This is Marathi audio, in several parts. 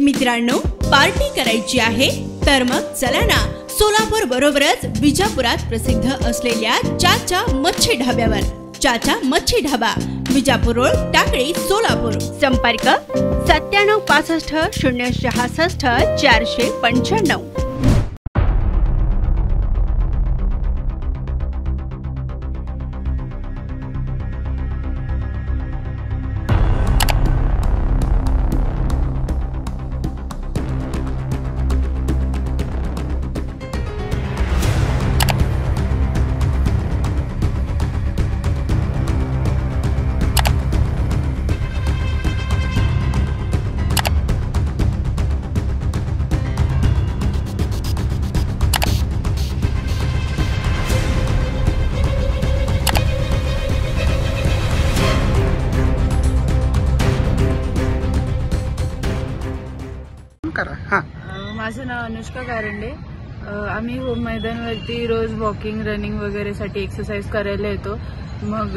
मित्रांनो, पार्टी करायची आहे तर मग चला ना, सोलापूर बरोबरच विजापुरात प्रसिद्ध असलेल्या चाचा मच्छी ढाब्यावर. चाचा मच्छी ढाबा, विजापूर रोड, टाकळी, सोलापूर. संपर्क 9765 066 495. माझं नाव अनुष्का कारंडे. आम्ही होम मैदानवरती रोज वॉकिंग, रनिंग वगैरे साठी एक्सरसाइज करायला येतो. मग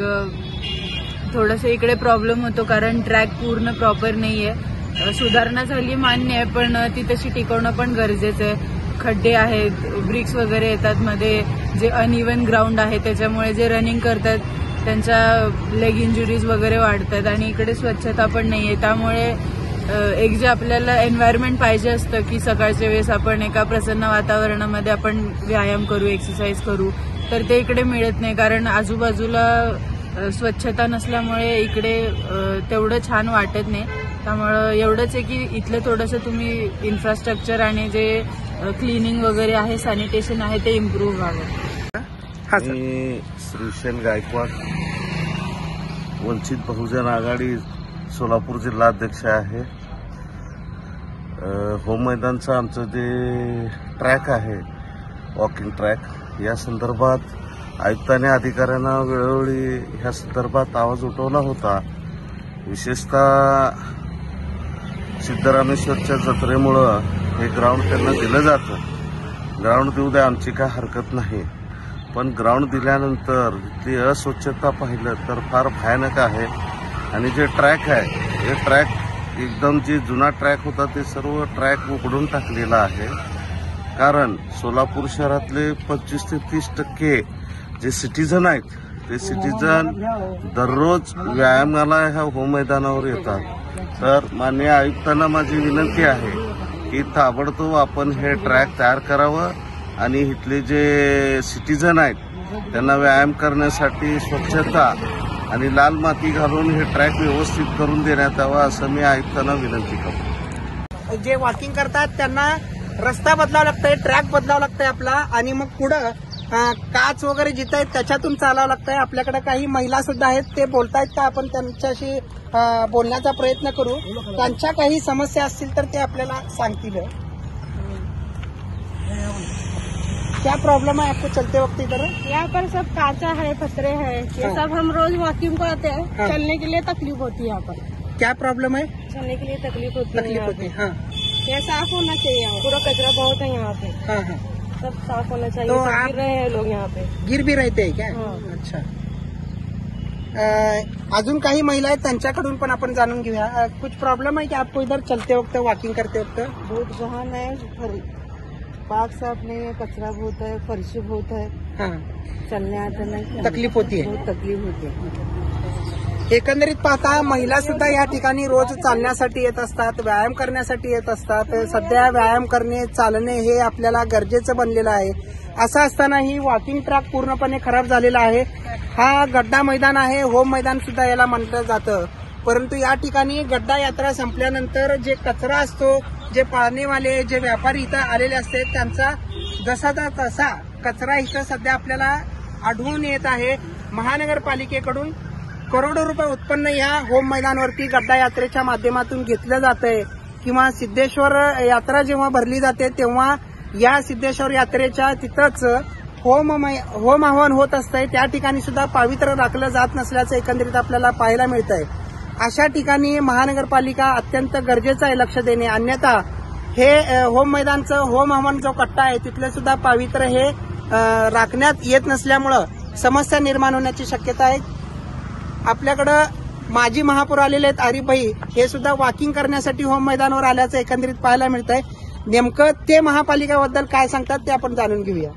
थोडंसं इकडे प्रॉब्लेम होतो कारण ट्रॅक पूर्ण प्रॉपर नाहीये. सुधारणा झाली मान्य आहे, पण ती तशी टिकवणं पण गरजेचं आहे. खड्डे आहेत, ब्रिक्स वगैरे येतात मध्ये, जे अनइव्हन ग्राउंड आहे त्याच्यामुळे जे रनिंग करतात त्यांच्या लेग इंजुरीज वगैरे वाढतात आणि इकडे स्वच्छता पण नाहीये. त्यामुळे एक जे आपल्याला एन्व्हायरमेंट पाहिजे असतं की सकाळच्या वेळेस आपण एका प्रसन्न वातावरणामध्ये आपण व्यायाम करू, एक्सरसाइज करू, तर ते इकडे मिळत नाही कारण आजूबाजूला स्वच्छता नसल्यामुळे इकडे तेवढं छान वाटत नाही. त्यामुळं एवढंच आहे की इथलं थोडंसं तुम्ही इन्फ्रास्ट्रक्चर आणि जे क्लिनिंग वगैरे आहे, सॅनिटेशन आहे, ते इम्प्रूव्ह व्हावं. मी श्रीशैल गायकवाड, वंचित बहुजन आघाडी सोलापूर जिल्हाध्यक्ष आहे. होम मैदानचं आमचं जे ट्रॅक आहे, वॉकिंग ट्रॅक, या संदर्भात आयुक्तांनी अधिकाऱ्यांना वेळोवेळी ह्या संदर्भात आवाज उठवला होता. विशेषतः सिद्धरामेश्वरच्या जत्रेमुळं हे ग्राउंड त्यांना दिलं जातं. ग्राउंड देऊ द्या, आमची काय हरकत नाही, पण ग्राउंड दिल्यानंतर ती अस्वच्छता पाहिलं तर फार भयानक आहे. आणि जे ट्रॅक आहे, हे ट्रॅक एकदम जे जुना ट्रॅक होता ते सर्व ट्रॅक उघडून टाकलेला आहे. कारण सोलापूर शहरातले 25 ते 30% जे सिटीजन आहेत, ते सिटीजन दररोज व्यायामाला ह्या होम मैदानावर येतात. तर माननीय आयुक्तांना माझी विनंती आहे की ताबडतोब आपण हे ट्रॅक तयार करावं आणि इथले जे सिटीजन आहेत त्यांना व्यायाम करण्यासाठी स्वच्छता आणि लाल माती घालून हे ट्रॅक व्यवस्थित करून देण्यात यावा, असं मी आयुक्तांना विनंती करतो. जे वॉकिंग करतात त्यांना रस्ता बदलावा लागतंय, ट्रॅक बदलावा लागतंय आपला, आणि मग पुढं काच वगैरे जिथं आहेत त्याच्यातून चालावं लागतंय. आपल्याकडे काही महिला सुद्धा आहेत, ते बोलतायत का, आपण त्यांच्याशी बोलण्याचा प्रयत्न करू. त्यांच्या काही समस्या असतील तर ते आपल्याला सांगतील. क्या प्रॉब्लम है आपको चलते वक्त इधर? यहाँ पर सब कांचा है, पत्थरे है, ये सब हम रोज वॉकिंग को आते हैं. चलने के लिए तकलीफ होती है यहाँ पर. क्या प्रॉब्लम है? चलने के लिए तकलीफ होती है. हाँ, ये साफ होना चाहिए. पूरा कचरा बहुत है यहाँ पे. हाँ हाँ, सब साफ होना चाहिए. तो सब गिर रहे हैं लोग यहाँ पे. गिर भी रहते हैं क्या? अच्छा. अजून काही महिला आहेत, त्यांच्याकडून पण आपण जाणून घेऊया. कुछ प्रॉब्लम है क्या आपको इधर चलते वक्त, वॉकिंग करते वक्त? बहुत गहन है, पार्क साफ नहीं है, कचरा बहुत है, फर्शी बहुत है. हाँ, चलने आते नहीं, तकलीफ होती है. बहुत तकलीफ होती है. एकंदरीत पाहता महिला सुद्धा या ठिकाणी रोज चालण्यासाठी येत असतात, व्यायाम करण्यासाठी येत असतात. सध्या व्यायाम करणे, चालणे हे आपल्याला गरजेचं बनलेलं आहे. असं असतानाही वॉकिंग ट्रॅक पूर्णपणे खराब झालेला आहे. हा गड्डा मैदान आहे, होम मैदान सुद्धा याला म्हटलं जातं. परंतु या ठिकाणी गड्डा यात्रा संपल्यानंतर जे कचरा असतो, जे पाळणेवाले, जे व्यापारी इथं आलेले असते, त्यांचा जसाचा तसा कचरा इथं सध्या आपल्याला आढळून येत आहे. महानगरपालिकेकडून करोडो रुपये उत्पन्न या होम मैदानावरती गड्डा यात्रेच्या माध्यमातून घेतलं जातंय. किंवा सिद्धेश्वर यात्रा जेव्हा भरली जाते तेव्हा या सिद्धेश्वर यात्रेच्या तिथंच होम आवाहन होत असतंय. त्या ठिकाणी सुद्धा पावित्र्य राखलं जात नसल्याचं एकंदरीत आपल्याला पाहायला मिळतंय. अशा ठिकाणी महानगरपालिका अत्यंत गरजेचं आहे लक्ष देणे. अन्यथा हे होम मैदानचं होम आवाहन जो कट्टा आहे तिथलं सुद्धा पावित्र्य हे राखण्यात येत नसल्यामुळं समस्या निर्माण होण्याची शक्यता आहे. आपल्याकडं माजी महापौर आलेले आहेत आरिफ भाई, हे सुद्धा वॉकिंग करण्यासाठी होम मैदानावर आल्याचं एकंदरीत पाहायला मिळत आहे. नेमकं ते महापालिकेबद्दल काय सांगतात ते आपण जाणून घेऊया.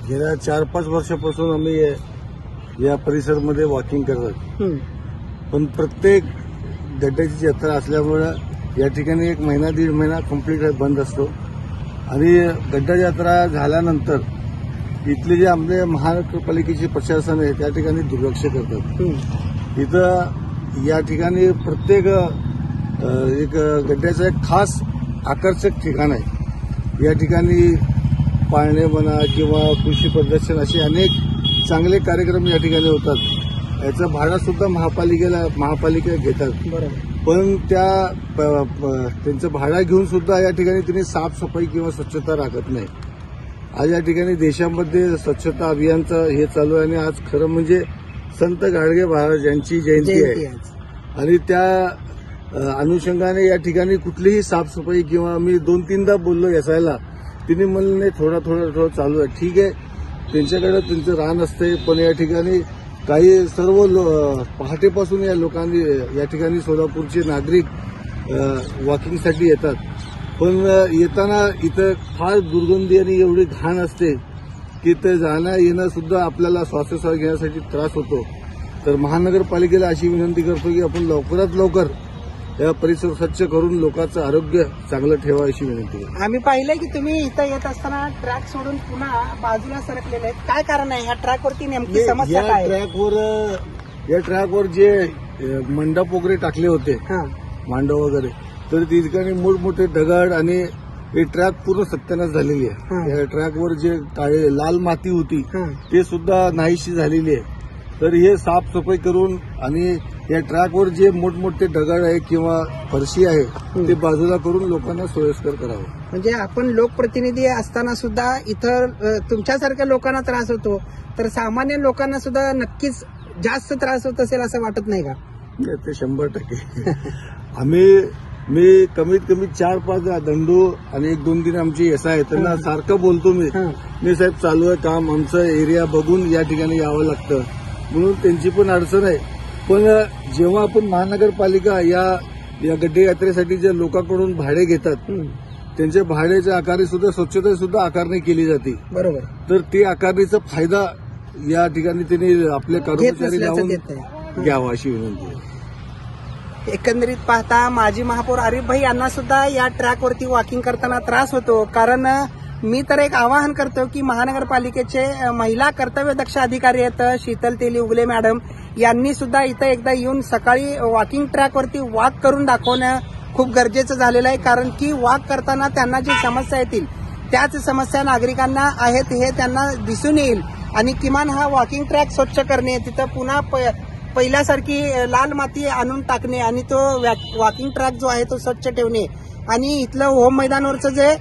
गेल्या 4-5 वर्षापासून आम्ही या परिसरामध्ये वॉकिंग करतात, पण प्रत्येक गड्ड्याची जत्रा असल्यामुळं या ठिकाणी 1 महिना 1.5 महिना कंप्लीट बंद असतो आणि गड्डा जत्रा झाल्यानंतर इथले जे आपले महानगरपालिकेचे प्रशासन आहे त्या ठिकाणी दुर्लक्ष करतात. इथं या ठिकाणी प्रत्येक एक गड्ड्याचं एक खास आकर्षक ठिकाण आहे. या ठिकाणी पाळणे म्हणा किंवा कृषी प्रदर्शन असे अनेक चांगले कार्यक्रम या ठिकाणी होतात. याचं भाडं सुद्धा महापालिका घेतात, पण त्यांचं भाडं घेऊन सुद्धा या ठिकाणी त्यांनी साफसफाई किंवा स्वच्छता राखत नाही. आज या ठिकाणी देशामध्ये स्वच्छता अभियानचं हे चालू आहे आणि आज खरं म्हणजे संत गाडगे महाराज यांची जयंती आहे आणि त्या अनुषंगाने या ठिकाणी कुठलीही साफसफाई किंवा मी 2-3दा बोललो यासायला, तिने म्हणलं नाही थोडं चालू आहे. ठीक आहे, त्यांच्याकडे त्यांचं रान असते, पण या ठिकाणी काही सर्व पहाटेपासून या लोकांनी या ठिकाणी सोलापूरचे नागरिक वॉकिंगसाठी येतात, पण येताना इथं फार दुर्गंधी आणि एवढी घाण असते की ते जाणं येणं सुद्धा आपल्याला श्वासोच्छ्वास घेण्यासाठी त्रास होतो. तर महानगरपालिकेला अशी विनंती करतो की आपण लवकरात लवकर या परिसर स्वच्छ करून लोकांचं आरोग्य चांगलं ठेवा अशी विनंती. आम्ही पाहिलंय की तुम्ही इथं येत असताना ट्रॅक सोडून पुन्हा बाजूला सरकलेले आहेत. काय कारण आहे? ह्या ट्रॅकवरती नेमकी समस्या काय आहे? या ट्रॅकवर जे मंडप वगैरे टाकले होते, मांडव वगैरे, तर ती ठिकाणी मोठमोठे दगड आणि हे ट्रॅक पूर्ण सत्यानाश झालेली आहे. या ट्रॅकवर जे लाल माती होती ते सुद्धा नाहीशी झालेली आहे. तर हे साफसफाई करून आणि या ट्रॅकवर जे मोठमोठे दगड आहे किंवा फरशी आहे ते बाजूला करून लोकांना सोयीस्कर करावं. म्हणजे आपण लोकप्रतिनिधी असताना सुद्धा इथं तुमच्यासारख्या लोकांना त्रास होतो, तर सामान्य लोकांना सुद्धा नक्कीच जास्त त्रास होत असेल असं वाटत नाही का? ते 100%. मी कमीत कमी 4-5 दंडू आणि 1-2-3 आमची एसआय आहे, त्यांना सारखं बोलतो मी साहेब चालू आहे काम, आमचं एरिया बघून या ठिकाणी यावं लागतं, म्हणून त्यांची पण अडचण आहे. पण जेव्हा आपण महानगरपालिका या गड्डे यात्रेसाठी ज्या लोकांकडून भाडे घेतात त्यांच्या भाड्याच्या आकारणी सुद्धा स्वच्छता सुद्धा आकारणी केली जाते, बरोबर, तर ते आकारणीचा फायदा या ठिकाणी त्यांनी आपले कर्मचारी लावून घ्यावा अशी विनंती आहे. एकंदरीत पाहता माजी महापौर आरिफ भाई यांना सुद्धा या ट्रॅकवरती वॉकिंग करताना त्रास होतो. कारण मी तर एक आवाहन करतो की महानगरपालिकेचे महिला कर्तव्यदक्ष अधिकारी आहेत शीतल तेली उगले मॅडम, यांनी सुद्धा इथं एकदा येऊन सकाळी वॉकिंग ट्रॅकवरती वॉक करून दाखवणं खूप गरजेचं झालेलं आहे. कारण की वॉक करताना त्यांना जी समस्या येतील त्याच समस्या नागरिकांना आहेत हे त्यांना दिसून येईल आणि किमान हा वॉकिंग ट्रॅक स्वच्छ करणे, तिथं पुन्हा पहिल्यासारखी लाल माती आणून टाकणे आणि तो वॉकिंग ट्रॅक जो आहे तो स्वच्छ ठेवणे आणि इथलं होम मैदानावरचं जे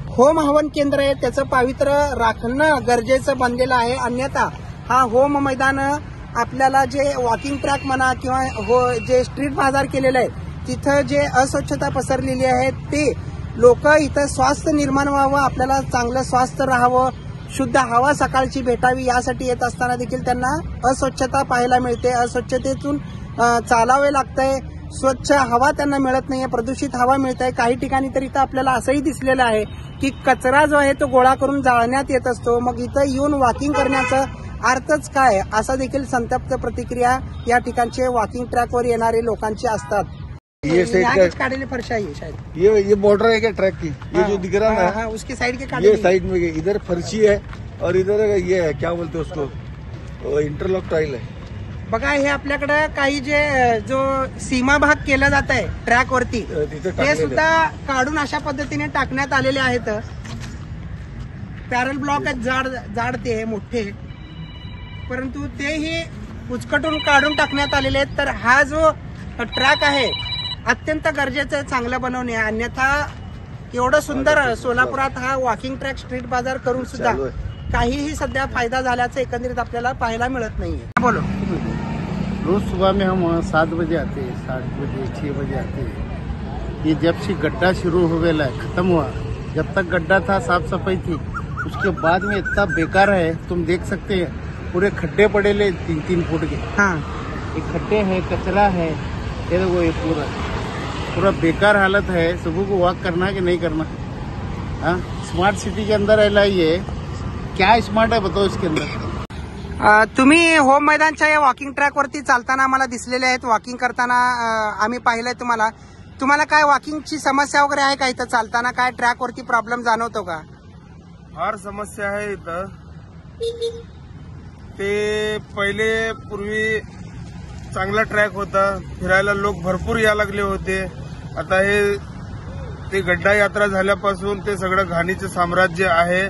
होम हवन केंद्र आहे त्याचं पावित्र्य राखणं गरजेचं बनलेलं आहे. अन्यथा हा होम मैदान आपल्याला जे वॉकिंग ट्रॅक म्हणा किंवा जे स्ट्रीट बाजार केलेलं आहे तिथं जे अस्वच्छता पसरलेली आहे ते लोक इथं स्वास्थ्य निर्माण व्हावं, आपल्याला चांगलं स्वास्थ्य राहावं, शुद्ध हवा सकाळची भेटावी यासाठी येत असताना देखील त्यांना अस्वच्छता पाहायला मिळते. अस्वच्छतेतून चालावे लागतंय, स्वच्छ हवा त्यांना मिळत नाहीये, प्रदूषित हवा मिळत आहे. काही ठिकाणी तर इथं आपल्याला असंही दिसलेलं आहे की कचरा जो आहे तो गोळा करून जाळण्यात येत असतो. मग इथं येऊन वॉकिंग करण्याचा अर्थच काय असा देखील संतप्त प्रतिक्रिया या ठिकाणचे वॉकिंग ट्रॅकवर येणारे लोकांची असतात. ये साइड काटेले फर्शा है शायद ये बॉर्डर है क्या ट्रैक की, ये जो दिख रहा है ना उसके साइड के ये साइड में इधर फर्शी है और इधर ये है क्या बोलते हैं उसको इंटरलॉक टाइल है. बघा हे आपल्याकडे काही जो सीमा भाग केला जात आहे ट्रॅकवरती ते सुद्धा काढून अशा पद्धतीने टाकण्यात आलेले आहेत. पॅरल ब्लॉक आहेत जाड ते मोठे, परंतु तेही उचकटून काढून टाकण्यात आलेले आहेत. तर हा जो ट्रॅक आहे अत्यंत गरजेचं आहे चांगलं बनवणे, अन्यथा एवढं सुंदर सोलापुरात हा वॉकिंग ट्रॅक स्ट्रीट बाजार करून सुद्धा काहीही सध्या फायदा झाल्याचं एकंदरीत आपल्याला पाहायला मिळत नाहीये. बोलो. रोज सुबह में हम 7 बजे आते हैं, 7 बजे 6 बजे आते हैं. ये जब से गड्ढा शुरू हो गया खत्म हुआ, जब तक गड्ढा था साफ सफाई थी, उसके बाद में इतना बेकार है तुम देख सकते हैं. पूरे खड्डे पड़ेले 3-3 फुट के, हाँ ये खड्डे है, कचरा है, ये देखो ये पूरा बेकार हालत है। सुबह को वॉक करना है कि नहीं करना? हाँ, स्मार्ट सिटी के अंदर है ये, क्या स्मार्ट है बताओ इसके अंदर? तुम्ही होम मैदानच्या या वॉकिंग ट्रॅक वरती चालताना आम्हाला दिसलेले आहेत, वॉकिंग करताना आम्ही पाहिलंय तुम्हाला काय वॉकिंगची समस्या वगैरे आहे का? इथं चालताना काय ट्रॅक वरती प्रॉब्लेम जाणवतो का? फार समस्या आहे इथं. ते पहिले पूर्वी चांगला ट्रॅक होता, फिरायला लोक भरपूर या लागले होते. आता ते गड्डा यात्रा झाल्यापासून ते सगळं घाणीचे साम्राज्य आहे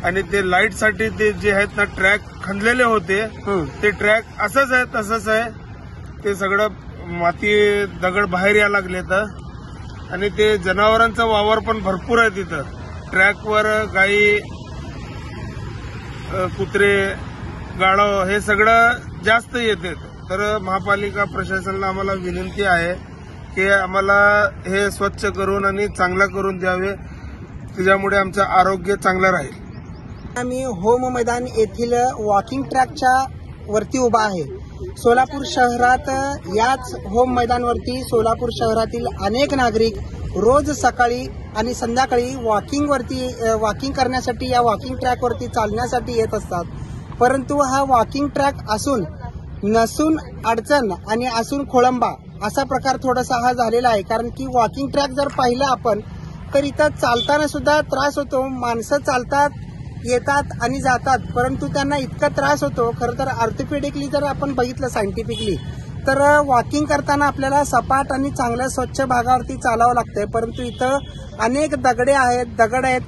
आणि ते लाईटसाठी ते जे आहेत ना ट्रॅक खणलेले होते, ते ट्रॅक असंच आहे तसंच आहे. ते सगळं माती दगड बाहेर या लागले तर, आणि ते जनावरांचा वावर पण भरपूर आहे तिथं. ट्रॅकवर गाई, कुत्रे, गाढव हे सगळं जास्त येते. तर महापालिका प्रशासनाला आम्हाला विनंती आहे की आम्हाला हे स्वच्छ करून आणि चांगला करून द्यावे, त्याच्यामुळे आमचं आरोग्य चांगलं राहील. आम्ही होम मैदान येथील वॉकिंग ट्रॅकच्या वरती उभा आहे. सोलापूर शहरात याच होम मैदानवरती सोलापूर शहरातील अनेक नागरिक रोज सकाळी आणि संध्याकाळी वॉकिंग करण्यासाठी या वॉकिंग ट्रॅकवरती चालण्यासाठी येत असतात. परंतु हा वॉकिंग ट्रॅक नसून अडचण आणि असून खोळंबा असा प्रकार थोडासा हा झालेला आहे. कारण की वॉकिंग ट्रॅक जर पाहिलं आपण तर इथं चालताना सुद्धा त्रास होतो. माणसं चालतात, येतात आणि जातात, परंतु त्यांना इतका त्रास होतो. खरं तर ऑर्थोपेडिकली जर आपण बघितलं सायंटिफिकली तर वॉकिंग करताना आपल्याला सपाट आणि चांगल्या स्वच्छ भागावरती चालावं लागतंय. परंतु इथं अनेक दगड आहेत,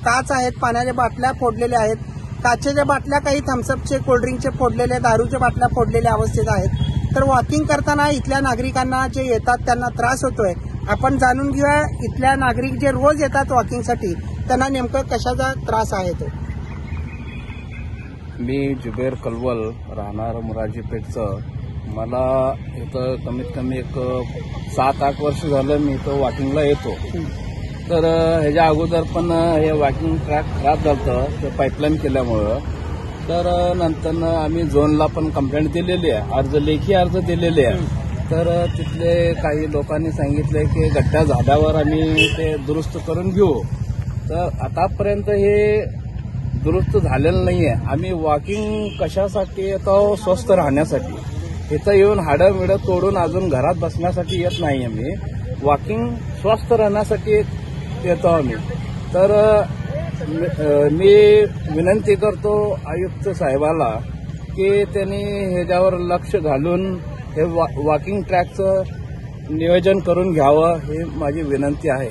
काच आहेत, पाण्याच्या बाटल्या फोडलेल्या आहेत, काचेच्या बाटल्या, काही थम्सअपचे, कोल्ड्रिंकचे फोडलेले, दारूच्या बाटल्या फोडलेल्या अवस्थेत आहेत. तर वॉकिंग करताना इथल्या नागरिकांना जे येतात त्यांना त्रास होतोय. आपण जाणून घेऊया इथल्या नागरिक जे रोज येतात वॉकिंगसाठी त्यांना नेमकं कशाचा त्रास आहे तो. मी जुबेर कलवल, राहणार मुराजी पेठचं. मला इथं कमीत कमी एक 7-8 वर्ष झालं मी इथं वॉकिंगला येतो. तर ह्याच्या अगोदर पण हे वॉकिंग ट्रॅक खराब झालं ते पाईपलाईन केल्यामुळं. तर नंतर आम्ही झोनला पण कंप्लेंट दिलेली आहे, लेखी अर्ज दिलेले आहे. तर तिथले काही लोकांनी सांगितले की गड्डा झाल्यावर आम्ही ते दुरुस्त करून घेऊ. तर आतापर्यंत हे दुरुस्त झालेलं नाहीये. आम्ही वॉकिंग कशासाठी येतो? स्वस्थ राहण्यासाठी. इथं येऊन हाडं मिडं तोडून अजून घरात बसण्यासाठी येत नाही. आम्ही वॉकिंग स्वस्थ राहण्यासाठी येतो आम्ही. तर मी विनंती करतो आयुक्त साहेबाला की त्यांनी ह्याच्यावर लक्ष घालून हे वॉकिंग ट्रॅकचं नियोजन करून घ्यावं, ही माझी विनंती आहे.